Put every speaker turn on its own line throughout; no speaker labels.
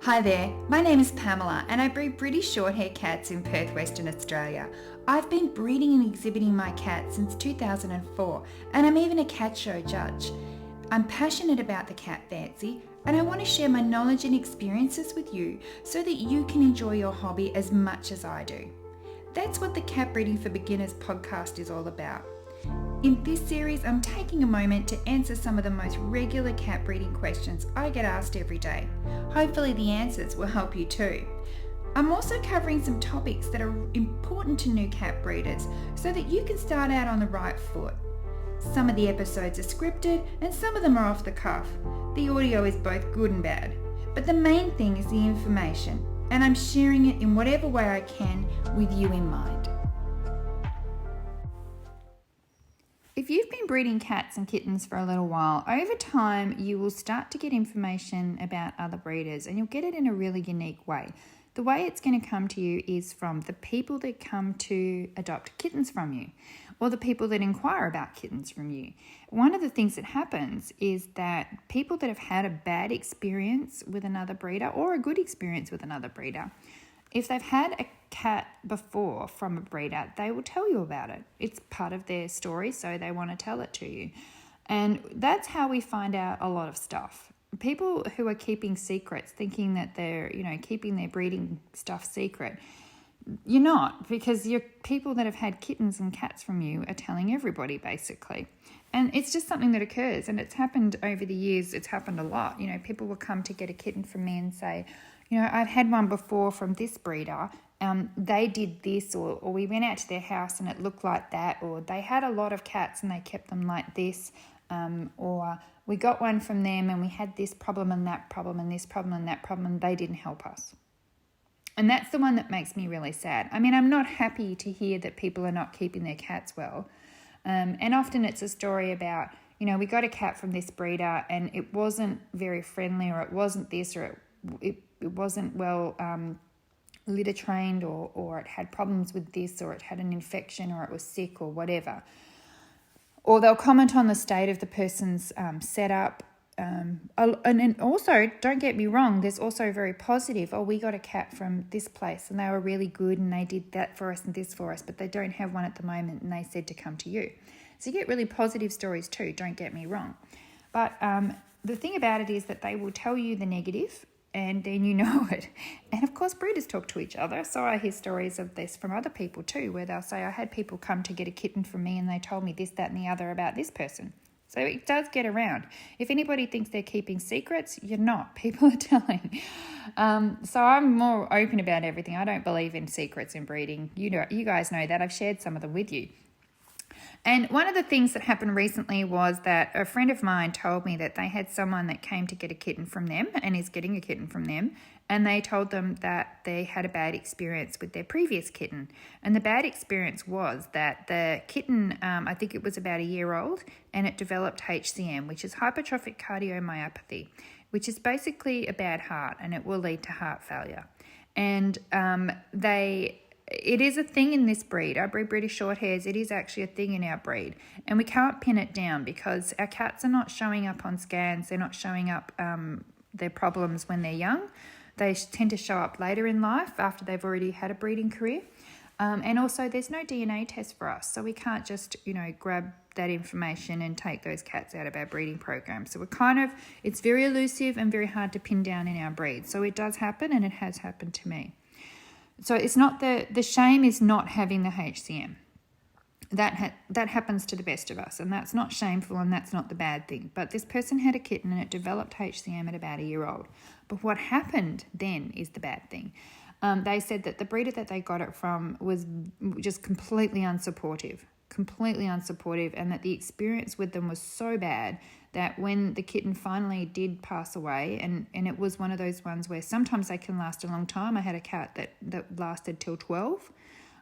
Hi there, my name is Pamela and I breed British Shorthair cats in Perth, Western Australia. I've been breeding and exhibiting my cats since 2004 and I'm even a cat show judge. I'm passionate about the cat fancy and I want to share my knowledge and experiences with you so that you can enjoy your hobby as much as I do. That's what the Cat Breeding for Beginners podcast is all about. In this series, I'm taking a moment to answer some of the most regular cat breeding questions I get asked every day. Hopefully the answers will help you too. I'm also covering some topics that are important to new cat breeders so that you can start out on the right foot. Some of the episodes are scripted and some of them are off the cuff. The audio is both good and bad, but the main thing is the information, and I'm sharing it in whatever way I can with you in mind. If you've been breeding cats and kittens for a little while, over time you will start to get information about other breeders and you'll get it in a really unique way. The way it's going to come to you is from the people that come to adopt kittens from you or the people that inquire about kittens from you. One of the things that happens is that people that have had a bad experience with another breeder or a good experience with another breeder, if they've had a cat before from a breeder, they will tell you about it. It's part of their story, so they want to tell it to you. And that's how we find out a lot of stuff. People who are keeping secrets, thinking that they're, keeping their breeding stuff secret, you're not, because you're people that have had kittens and cats from you are telling everybody, basically. And it's just something that occurs, and it's happened over the years. It's happened a lot. People will come to get a kitten from me and say, I've had one before from this breeder. They did this, or we went out to their house and it looked like that, or they had a lot of cats and they kept them like this, or we got one from them and we had this problem and that problem and this problem and that problem and they didn't help us. And that's the one that makes me really sad. I mean, I'm not happy to hear that people are not keeping their cats well. And often it's a story about, we got a cat from this breeder and it wasn't very friendly, or it wasn't this, or it wasn't well litter trained, or it had problems with this, or it had an infection, or it was sick, or whatever. Or they'll comment on the state of the person's setup. And also, don't get me wrong, there's also very positive, we got a cat from this place and they were really good and they did that for us and this for us, but they don't have one at the moment and they said to come to you. So you get really positive stories too, don't get me wrong. But the thing about it is that they will tell you the negative and then you know it. And of course, breeders talk to each other. So I hear stories of this from other people too, where they'll say, I had people come to get a kitten from me and they told me this, that and the other about this person. So it does get around. If anybody thinks they're keeping secrets, you're not. People are telling. So I'm more open about everything. I don't believe in secrets in breeding. You guys know that. I've shared some of them with you. And one of the things that happened recently was that a friend of mine told me that they had someone that came to get a kitten from them and is getting a kitten from them, and they told them that they had a bad experience with their previous kitten. And the bad experience was that the kitten, I think it was about a year old, and it developed HCM, which is hypertrophic cardiomyopathy, which is basically a bad heart, and it will lead to heart failure. And it is a thing in this breed. I breed British Shorthairs. It is actually a thing in our breed. And we can't pin it down because our cats are not showing up on scans. They're not showing up their problems when they're young. They tend to show up later in life after they've already had a breeding career. And also there's no DNA test for us. So we can't just, grab that information and take those cats out of our breeding program. So it's very elusive and very hard to pin down in our breed. So it does happen, and it has happened to me. So it's not the shame is not having the HCM. That happens to the best of us, and that's not shameful, and that's not the bad thing. But this person had a kitten and it developed HCM at about a year old. But what happened then is the bad thing. They said that the breeder that they got it from was just completely unsupportive, and that the experience with them was so bad that when the kitten finally did pass away, and it was one of those ones where sometimes they can last a long time. I had a cat that lasted till 12,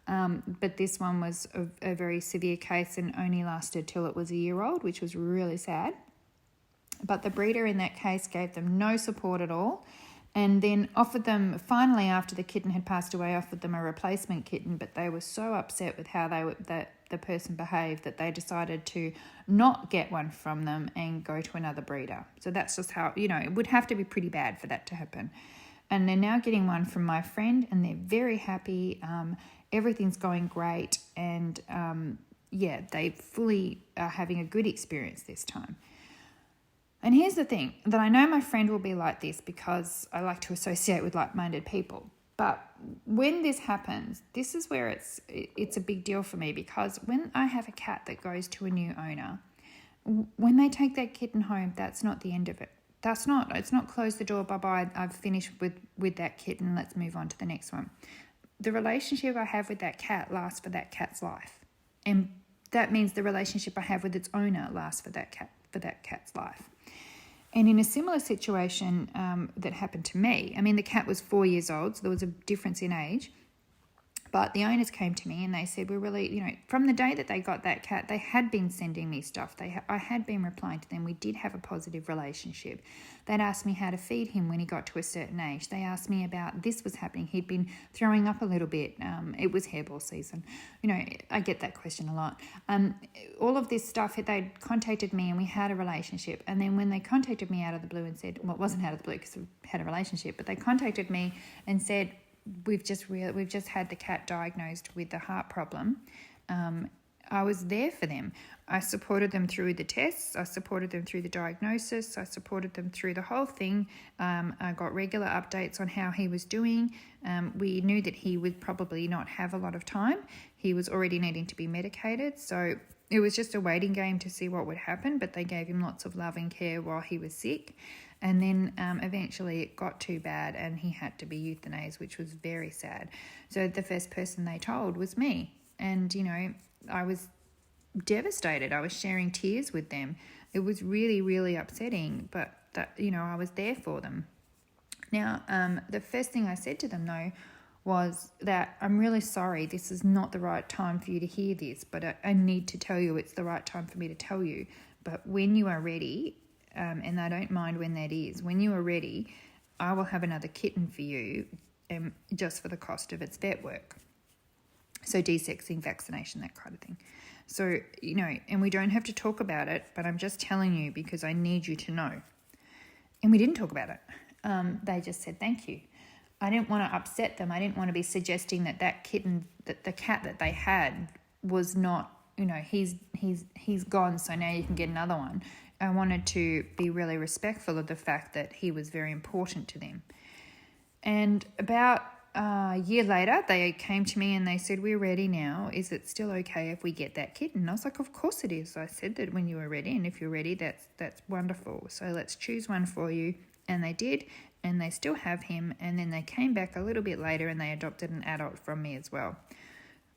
but this one was a very severe case and only lasted till it was a year old, which was really sad. But the breeder in that case gave them no support at all, and then offered them, finally after the kitten had passed away, offered them a replacement kitten, but they were so upset with how the person behaved that they decided to not get one from them and go to another breeder. So that's just how, it would have to be pretty bad for that to happen. And they're now getting one from my friend, and they're very happy. Everything's going great, and they fully are having a good experience this time. And here's the thing, that I know my friend will be like this because I like to associate with like-minded people. But when this happens, this is where it's a big deal for me, because when I have a cat that goes to a new owner, when they take that kitten home, that's not the end of it. It's not close the door, bye-bye, I've finished with that kitten, let's move on to the next one. The relationship I have with that cat lasts for that cat's life. And that means the relationship I have with its owner lasts for that cat's life. And in a similar situation that happened to me, I mean, the cat was 4 years old, so there was a difference in age. But the owners came to me and they said, we're really, from the day that they got that cat, they had been sending me stuff. I had been replying to them. We did have a positive relationship. They'd asked me how to feed him when he got to a certain age. They asked me about this was happening. He'd been throwing up a little bit. It was hairball season. I get that question a lot. All of this stuff, they'd contacted me and we had a relationship. And then when they contacted me out of the blue and said, well, it wasn't out of the blue because we had a relationship, but they contacted me and said, we've just had the cat diagnosed with a heart problem. I was there for them. I supported them through the tests. I supported them through the diagnosis. I supported them through the whole thing. I got regular updates on how he was doing. We knew that he would probably not have a lot of time. He was already needing to be medicated. So it was just a waiting game to see what would happen, but they gave him lots of loving care while he was sick. And then eventually it got too bad and he had to be euthanized, which was very sad. So the first person they told was me. And, I was devastated. I was sharing tears with them. It was really, really upsetting, but I was there for them. Now, the first thing I said to them, though, was that I'm really sorry. This is not the right time for you to hear this, but I need to tell you it's the right time for me to tell you. But when you are ready, and I don't mind when that is, when you are ready, I will have another kitten for you just for the cost of its vet work. So desexing, vaccination, that kind of thing. So, and we don't have to talk about it, but I'm just telling you because I need you to know. And we didn't talk about it. They just said thank you. I didn't want to upset them. I didn't want to be suggesting that kitten, that the cat that they had was not, he's gone, so now you can get another one. I wanted to be really respectful of the fact that he was very important to them. And about a year later, they came to me and they said, we're ready now. Is it still okay if we get that kitten? And I was like, of course it is. I said that when you were ready, and if you're ready, that's wonderful. So let's choose one for you. And they did, and they still have him. And then they came back a little bit later and they adopted an adult from me as well.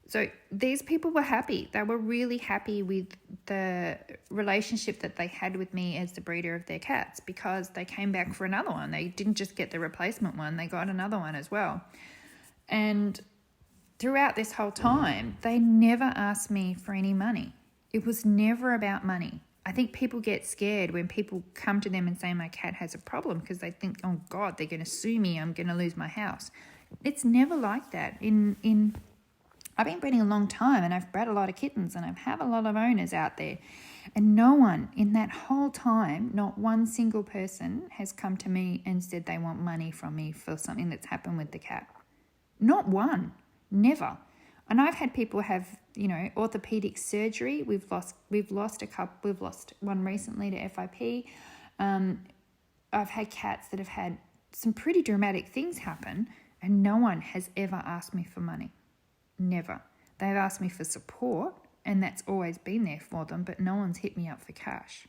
So these people were happy. They were really happy with the relationship that they had with me as the breeder of their cats, because they came back for another one. They didn't just get the replacement one, they got another one as well. And throughout this whole time, they never asked me for any money. It was never about money. I think people get scared when people come to them and say my cat has a problem because they think, oh God, they're going to sue me, I'm going to lose my house. It's never like that. I've been breeding a long time and I've bred a lot of kittens and I've had a lot of owners out there. And no one in that whole time, not one single person has come to me and said they want money from me for something that's happened with the cat. Not one. Never. And I've had people have, orthopedic surgery. We've lost a couple. We've lost one recently to FIP. I've had cats that have had some pretty dramatic things happen and no one has ever asked me for money. Never. They've asked me for support and that's always been there for them, but no one's hit me up for cash.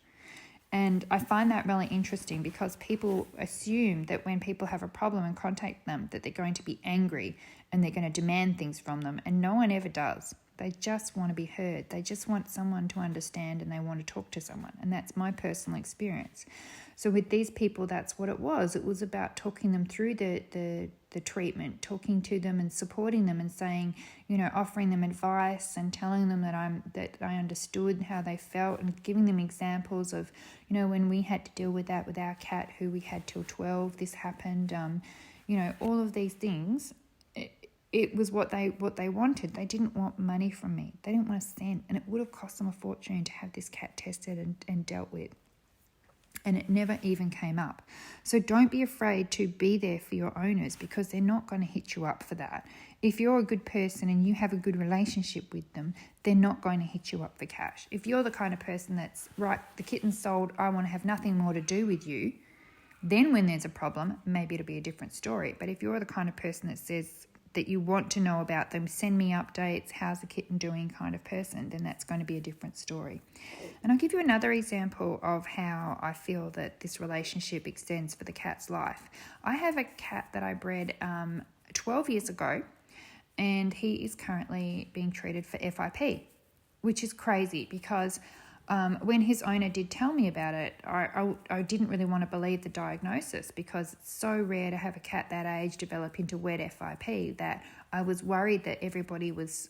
And I find that really interesting because people assume that when people have a problem and contact them, that they're going to be angry and they're going to demand things from them. And no one ever does. They just want to be heard. They just want someone to understand and they want to talk to someone. And that's my personal experience. So with these people, that's what it was. It was about talking them through the treatment, talking to them and supporting them and saying, offering them advice and telling them that I understood how they felt and giving them examples of, when we had to deal with that with our cat who we had till 12, this happened, all of these things. It was what they wanted. They didn't want money from me. They didn't want a cent, and it would have cost them a fortune to have this cat tested and dealt with. and it never even came up. So don't be afraid to be there for your owners, because they're not going to hit you up for that. If you're a good person and you have a good relationship with them, they're not going to hit you up for cash. If you're the kind of person that's, right, the kitten's sold, I want to have nothing more to do with you, then when there's a problem, maybe it'll be a different story. But if you're the kind of person that says that you want to know about them, send me updates, how's the kitten doing kind of person, then that's going to be a different story. And I'll give you another example of how I feel that this relationship extends for the cat's life. I have a cat that I bred 12 years ago, and he is currently being treated for FIP, which is crazy because when his owner did tell me about it, I didn't really want to believe the diagnosis, because it's so rare to have a cat that age develop into wet FIP that I was worried that everybody was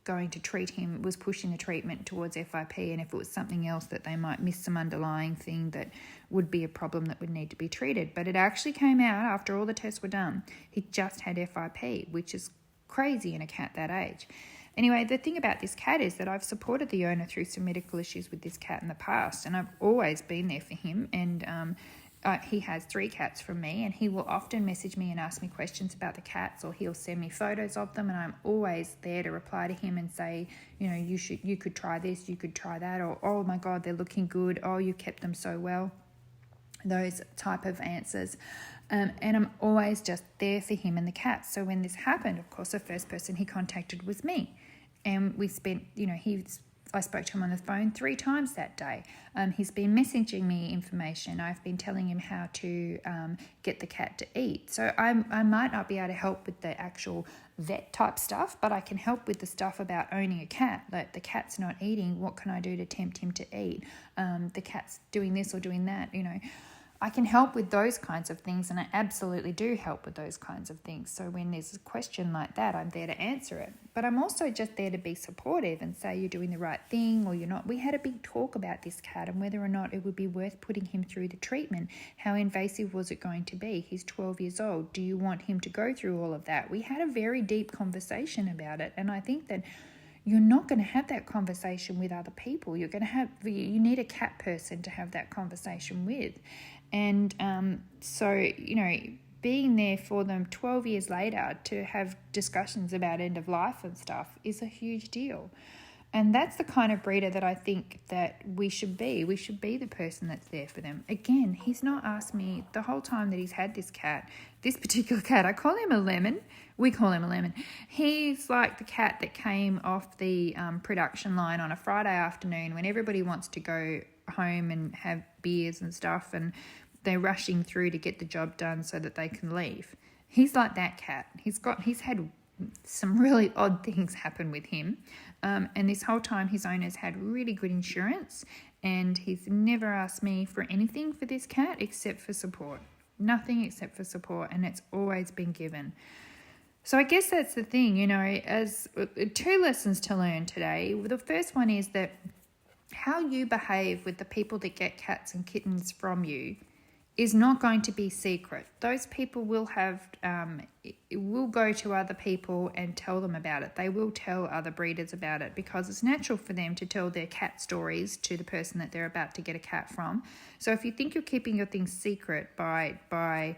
going to treat him, was pushing the treatment towards FIP, and if it was something else that they might miss some underlying thing that would be a problem that would need to be treated. But it actually came out after all the tests were done. He just had FIP, which is crazy in a cat that age. Anyway, the thing about this cat is that I've supported the owner through some medical issues with this cat in the past, and I've always been there for him. And he has 3 cats from me, and he will often message me and ask me questions about the cats, or he'll send me photos of them, and I'm always there to reply to him and say, you know, you could try this, you could try that, or oh my God, they're looking good, oh, you kept them so well. Those type of answers. And I'm always just there for him and the cats. So when this happened, of course, the first person he contacted was me. And we spent, I spoke to him on the phone 3 times that day. He's been messaging me information. I've been telling him how to get the cat to eat. So I might not be able to help with the actual vet type stuff, but I can help with the stuff about owning a cat. Like, the cat's not eating, what can I do to tempt him to eat? The cat's doing this or doing that, I can help with those kinds of things, and I absolutely do help with those kinds of things. So when there's a question like that, I'm there to answer it. But I'm also just there to be supportive and say you're doing the right thing or you're not. We had a big talk about this cat and whether or not it would be worth putting him through the treatment. How invasive was it going to be? He's 12 years old. Do you want him to go through all of that? We had a very deep conversation about it, and I think that you're not going to have that conversation with other people. You need a cat person to have that conversation with. And so, being there for them 12 years later to have discussions about end of life and stuff is a huge deal. And that's the kind of breeder that I think that we should be. We should be the person that's there for them. Again, he's not asked me the whole time that he's had this particular cat, I call him a lemon. We call him a lemon. He's like the cat that came off the production line on a Friday afternoon when everybody wants to go home and have beers and stuff, and they're rushing through to get the job done so that they can leave. He's like that cat. He's had some really odd things happen with him, and this whole time his owners had really good insurance, and he's never asked me for anything for this cat except for support. Nothing except for support, and it's always been given. So I guess that's the thing, as 2 lessons to learn today. The first one is that how you behave with the people that get cats and kittens from you is not going to be secret. Those people will will go to other people and tell them about it. They will tell other breeders about it because it's natural for them to tell their cat stories to the person that they're about to get a cat from. So if you think you're keeping your things secret by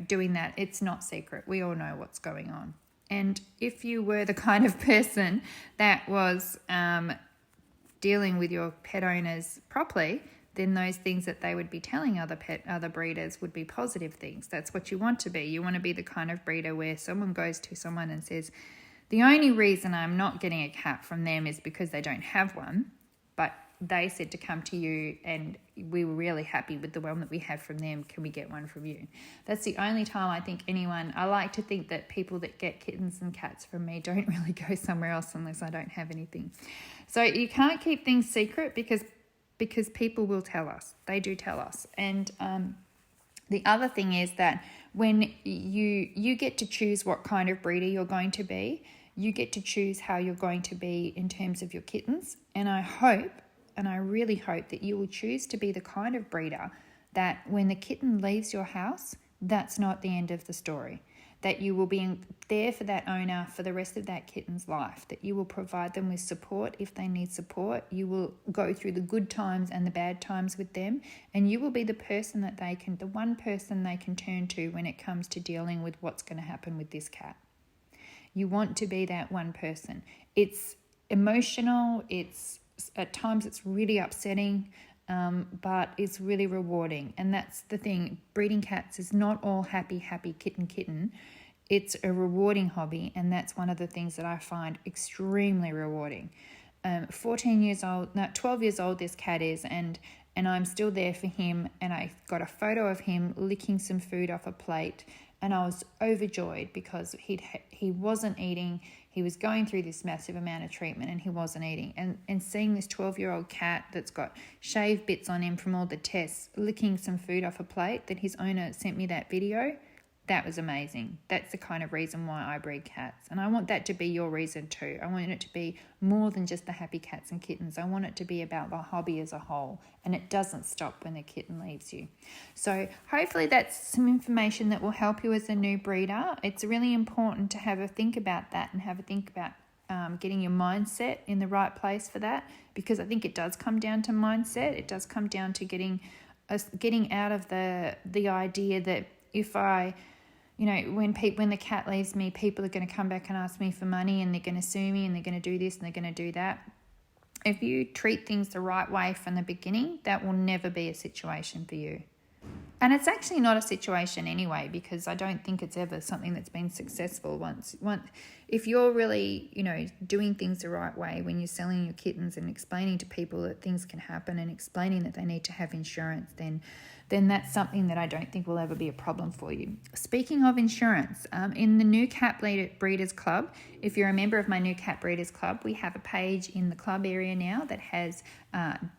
doing that, it's not secret. We all know what's going on. And if you were the kind of person that was dealing with your pet owners properly, then those things that they would be telling other breeders would be positive things. That's what you want to be. You want to be the kind of breeder where someone goes to someone and says, the only reason I'm not getting a cat from them is because they don't have one, but they said to come to you and we were really happy with the one that we have from them. Can we get one from you? That's the only time I think I like to think that people that get kittens and cats from me don't really go somewhere else unless I don't have anything. So you can't keep things secret because people will tell us. They do tell us. And the other thing is that when you get to choose what kind of breeder you're going to be, you get to choose how you're going to be in terms of your kittens. And I really hope that you will choose to be the kind of breeder that when the kitten leaves your house, that's not the end of the story. That you will be there for that owner for the rest of that kitten's life, that you will provide them with support if they need support. You will go through the good times and the bad times with them, and you will be the person that the one person they can turn to when it comes to dealing with what's going to happen with this cat. You want to be that one person. It's emotional, at times it's really upsetting, but it's really rewarding. And that's the thing. Breeding cats is not all happy kitten. It's a rewarding hobby, and that's one of the things that I find extremely rewarding. 12 years old this cat is, and I'm still there for him, and I got a photo of him licking some food off a plate, and I was overjoyed because he wasn't eating. He was going through this massive amount of treatment and he wasn't eating. And seeing this 12-year-old cat that's got shaved bits on him from all the tests, licking some food off a plate, that his owner sent me that video, that was amazing. That's the kind of reason why I breed cats. And I want that to be your reason too. I want it to be more than just the happy cats and kittens. I want it to be about the hobby as a whole. And it doesn't stop when the kitten leaves you. So hopefully that's some information that will help you as a new breeder. It's really important to have a think about that and have a think about getting your mindset in the right place for that, because I think it does come down to mindset. It does come down to getting out of the idea that if I... when the cat leaves me, people are going to come back and ask me for money, and they're going to sue me, and they're going to do this and they're going to do that. If you treat things the right way from the beginning, that will never be a situation for you. And it's actually not a situation anyway, because I don't think it's ever something that's been successful once. If you're really, doing things the right way when you're selling your kittens and explaining to people that things can happen and explaining that they need to have insurance, then that's something that I don't think will ever be a problem for you. Speaking of insurance, in the New Cat Breeders Club, if you're a member of my New Cat Breeders Club, we have a page in the club area now that has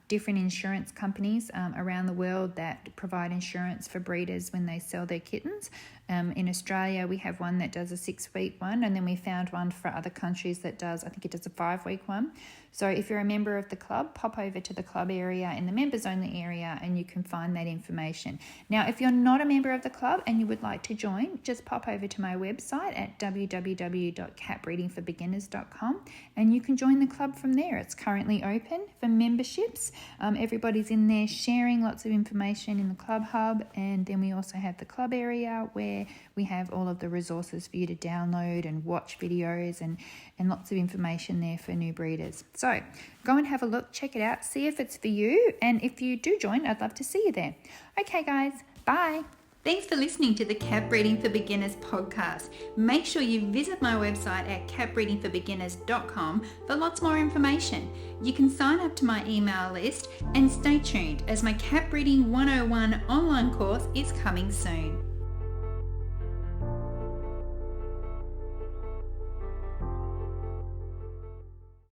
different insurance companies around the world that provide insurance for breeders when they sell their kittens. In Australia, we have one that does a 6-week one, and then we found one for other countries that does, I think it does a 5-week one. So if you're a member of the club, pop over to the club area in the members only area and you can find that information. Now, if you're not a member of the club and you would like to join, just pop over to my website at www.catbreedingforbeginners.com and you can join the club from there. It's currently open for memberships. Everybody's in there sharing lots of information in the club hub, and then we also have the club area where we have all of the resources for you to download and watch videos and lots of information there for new breeders. So go and have a look, check it out, see if it's for you, and if you do join, I'd love to see you there. Okay guys, bye. Thanks for listening to the Cat Breeding for Beginners podcast. Make sure you visit my website at catbreedingforbeginners.com for lots more information. You can sign up to my email list and stay tuned as my Cat Breeding 101 online course is coming soon.